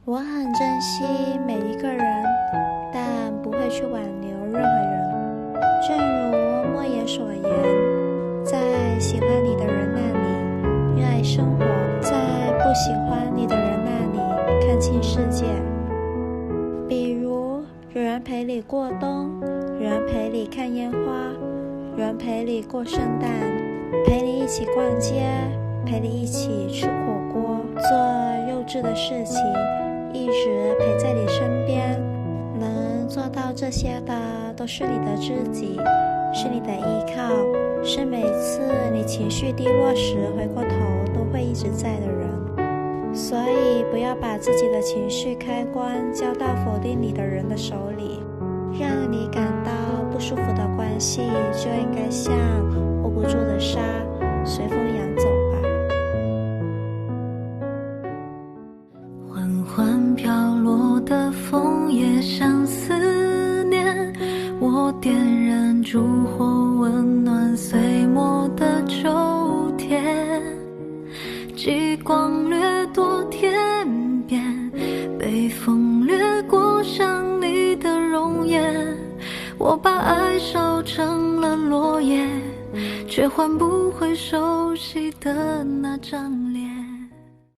我很珍惜每一个人，但不会去挽留任何人。正如莫言所言，在喜欢你的人那里热爱生活，在不喜欢你的人那里看清世界。比如有人陪你过冬，有人陪你看烟花，有人陪你过圣诞，陪你一起逛街，陪你一起吃火锅，做幼稚的事情，一直陪在你身边。能做到这些的都是你的知己，是你的依靠，是每次你情绪低落时回过头都会一直在的人。所以不要把自己的情绪开关交到否定你的人的手里，让你感到不舒服的关系就应该像握不住的沙，随风扬走吧。缓缓飘落的枫叶像思念，我点燃烛火温暖岁末的秋天，极光掠夺天边，被风掠过像你的容颜，我把爱烧成了落叶，却换不回熟悉的那张脸。